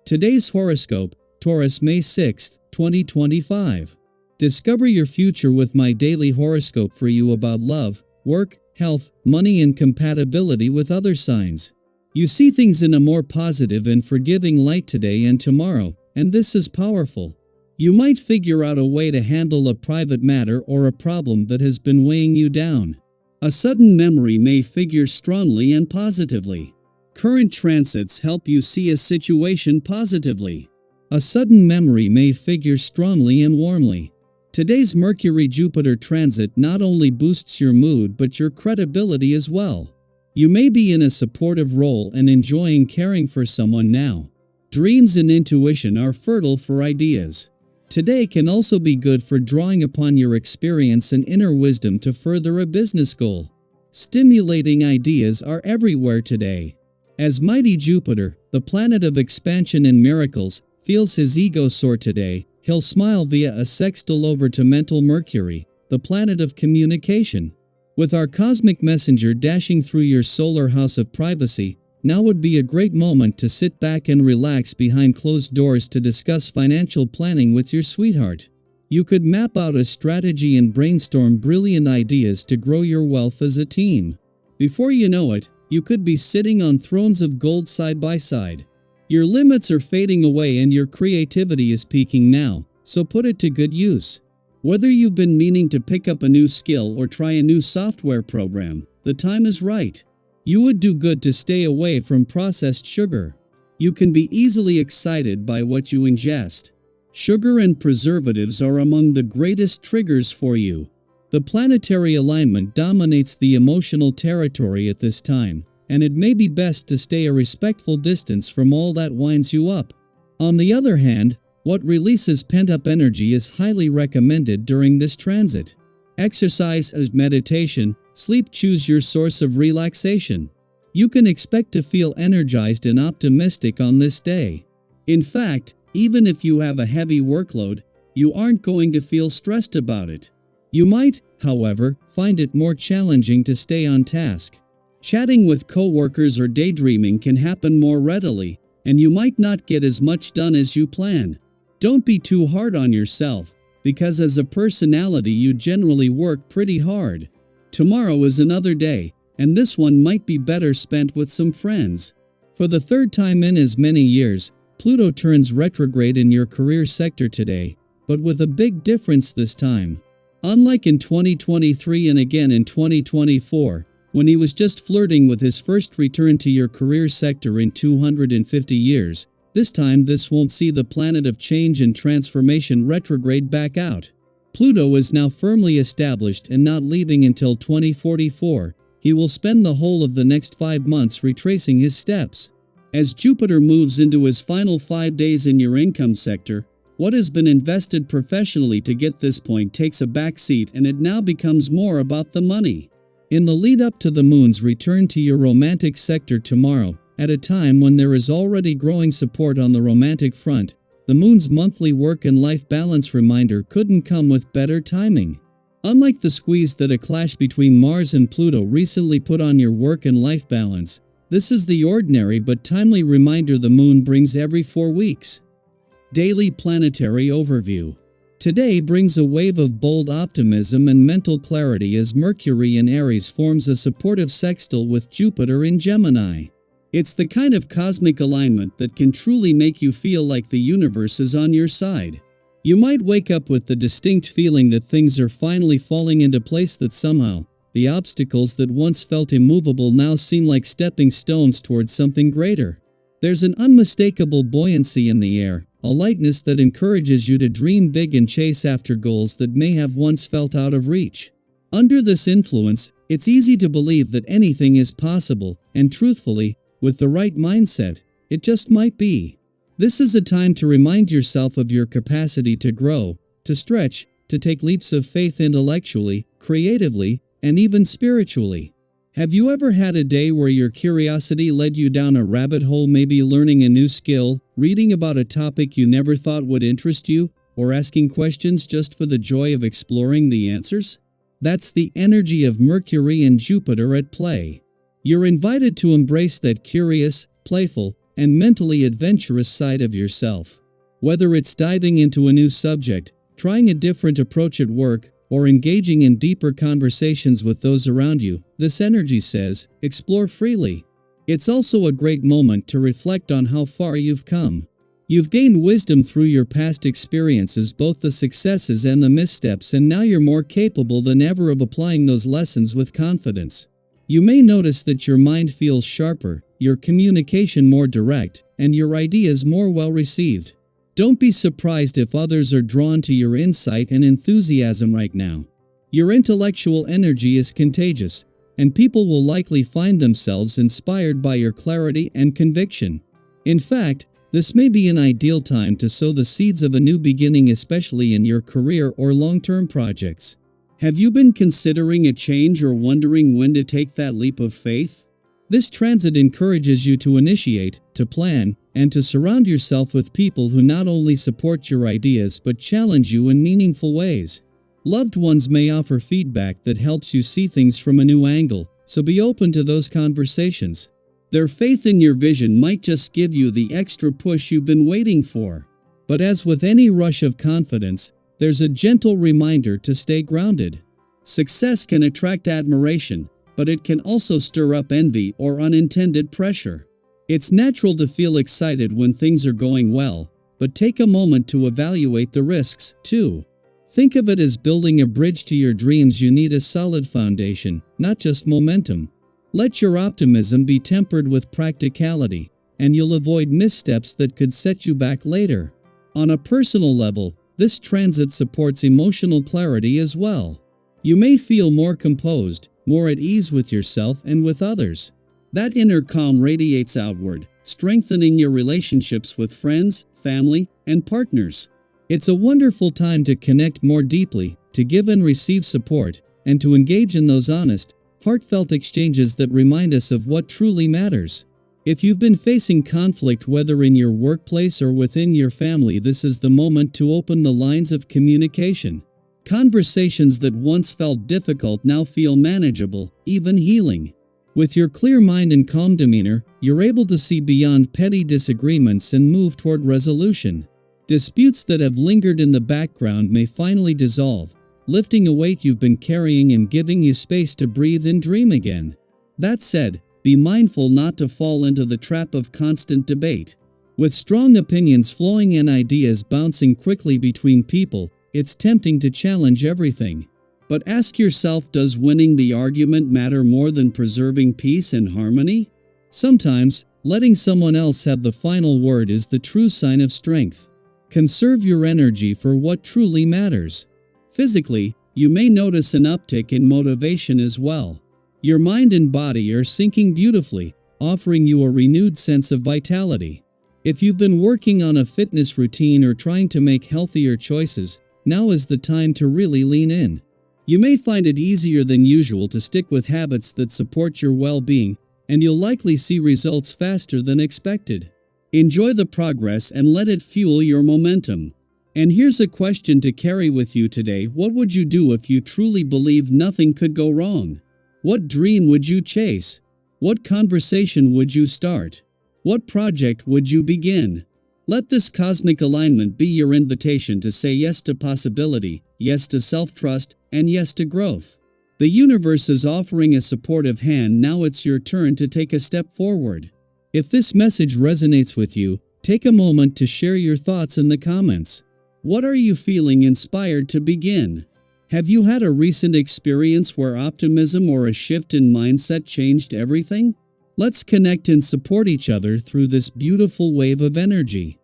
Today's horoscope, Taurus May 6, 2025. Discover your future with my daily horoscope for you about love, work, health, money and compatibility with other signs. You see things in a more positive and forgiving light today and tomorrow, and this is powerful. You might figure out a way to handle a private matter or a problem that has been weighing you down. A sudden memory may figure strongly and positively. Current transits help you see a situation positively. A sudden memory may figure strongly and warmly. Today's Mercury-Jupiter transit not only boosts your mood but your credibility as well. You may be in a supportive role and enjoying caring for someone now. Dreams and intuition are fertile for ideas. Today can also be good for drawing upon your experience and inner wisdom to further a business goal. Stimulating ideas are everywhere today. As mighty Jupiter, the planet of expansion and miracles, feels his ego soar today, he'll smile via a sextile over to mental Mercury, the planet of communication. With our cosmic messenger dashing through your solar house of privacy, now would be a great moment to sit back and relax behind closed doors to discuss financial planning with your sweetheart. You could map out a strategy and brainstorm brilliant ideas to grow your wealth as a team. Before you know it, you could be sitting on thrones of gold side by side. Your limits are fading away and your creativity is peaking now, so put it to good use. Whether you've been meaning to pick up a new skill or try a new software program, the time is right. You would do good to stay away from processed sugar. You can be easily excited by what you ingest. Sugar and preservatives are among the greatest triggers for you. The planetary alignment dominates the emotional territory at this time, and it may be best to stay a respectful distance from all that winds you up. On the other hand, what releases pent-up energy is highly recommended during this transit. Exercise as meditation, sleep, choose your source of relaxation. You can expect to feel energized and optimistic on this day. In fact, even if you have a heavy workload, you aren't going to feel stressed about it. You might, however, find it more challenging to stay on task. Chatting with coworkers or daydreaming can happen more readily, and you might not get as much done as you plan. Don't be too hard on yourself, because as a personality you generally work pretty hard. Tomorrow is another day, and this one might be better spent with some friends. For the third time in as many years, Pluto turns retrograde in your career sector today, but with a big difference this time. Unlike in 2023 and again in 2024, when he was just flirting with his first return to your career sector in 250 years, this time this won't see the planet of change and transformation retrograde back out. Pluto is now firmly established and not leaving until 2044. He will spend the whole of the next 5 months retracing his steps. As Jupiter moves into his final 5 days in your income sector, what has been invested professionally to get this point takes a back seat and it now becomes more about the money. In the lead up to the moon's return to your romantic sector tomorrow, at a time when there is already growing support on the romantic front, the moon's monthly work and life balance reminder couldn't come with better timing. Unlike the squeeze that a clash between Mars and Pluto recently put on your work and life balance, this is the ordinary but timely reminder the moon brings every 4 weeks. Daily Planetary Overview. Today brings a wave of bold optimism and mental clarity as Mercury in Aries forms a supportive sextile with Jupiter in Gemini. It's the kind of cosmic alignment that can truly make you feel like the universe is on your side. You might wake up with the distinct feeling that things are finally falling into place, that somehow, the obstacles that once felt immovable now seem like stepping stones towards something greater. There's an unmistakable buoyancy in the air, a lightness that encourages you to dream big and chase after goals that may have once felt out of reach. Under this influence, it's easy to believe that anything is possible, and truthfully, with the right mindset, it just might be. This is a time to remind yourself of your capacity to grow, to stretch, to take leaps of faith intellectually, creatively, and even spiritually. Have you ever had a day where your curiosity led you down a rabbit hole, maybe learning a new skill, reading about a topic you never thought would interest you, or asking questions just for the joy of exploring the answers? That's the energy of Mercury and Jupiter at play. You're invited to embrace that curious, playful, and mentally adventurous side of yourself. Whether it's diving into a new subject, trying a different approach at work, or engaging in deeper conversations with those around you, this energy says, explore freely. It's also a great moment to reflect on how far you've come. You've gained wisdom through your past experiences, both the successes and the missteps, and now you're more capable than ever of applying those lessons with confidence. You may notice that your mind feels sharper, your communication more direct, and your ideas more well received. Don't be surprised if others are drawn to your insight and enthusiasm right now. Your intellectual energy is contagious, and people will likely find themselves inspired by your clarity and conviction. In fact, this may be an ideal time to sow the seeds of a new beginning, especially in your career or long-term projects. Have you been considering a change or wondering when to take that leap of faith? This transit encourages you to initiate, to plan, and to surround yourself with people who not only support your ideas but challenge you in meaningful ways. Loved ones may offer feedback that helps you see things from a new angle, so be open to those conversations. Their faith in your vision might just give you the extra push you've been waiting for. But as with any rush of confidence, there's a gentle reminder to stay grounded. Success can attract admiration, but it can also stir up envy or unintended pressure. It's natural to feel excited when things are going well, but take a moment to evaluate the risks, too. Think of it as building a bridge to your dreams. You need a solid foundation, not just momentum. Let your optimism be tempered with practicality, and you'll avoid missteps that could set you back later. On a personal level, this transit supports emotional clarity as well. You may feel more composed, more at ease with yourself and with others. That inner calm radiates outward, strengthening your relationships with friends, family, and partners. It's a wonderful time to connect more deeply, to give and receive support, and to engage in those honest, heartfelt exchanges that remind us of what truly matters. If you've been facing conflict, whether in your workplace or within your family, this is the moment to open the lines of communication. Conversations that once felt difficult now feel manageable, even healing. With your clear mind and calm demeanor, you're able to see beyond petty disagreements and move toward resolution. Disputes that have lingered in the background may finally dissolve, lifting a weight you've been carrying and giving you space to breathe and dream again. That said, be mindful not to fall into the trap of constant debate. With strong opinions flowing and ideas bouncing quickly between people, it's tempting to challenge everything. But ask yourself, does winning the argument matter more than preserving peace and harmony? Sometimes, letting someone else have the final word is the true sign of strength. Conserve your energy for what truly matters. Physically, you may notice an uptick in motivation as well. Your mind and body are syncing beautifully, offering you a renewed sense of vitality. If you've been working on a fitness routine or trying to make healthier choices, now is the time to really lean in. You may find it easier than usual to stick with habits that support your well-being, and you'll likely see results faster than expected. Enjoy the progress and let it fuel your momentum. And here's a question to carry with you today. What would you do if you truly believed nothing could go wrong? What dream would you chase? What conversation would you start? What project would you begin? Let this cosmic alignment be your invitation to say yes to possibility, yes to self-trust, and yes to growth. The universe is offering a supportive hand. Now it's your turn to take a step forward. If this message resonates with you, take a moment to share your thoughts in the comments. What are you feeling inspired to begin? Have you had a recent experience where optimism or a shift in mindset changed everything? Let's connect and support each other through this beautiful wave of energy.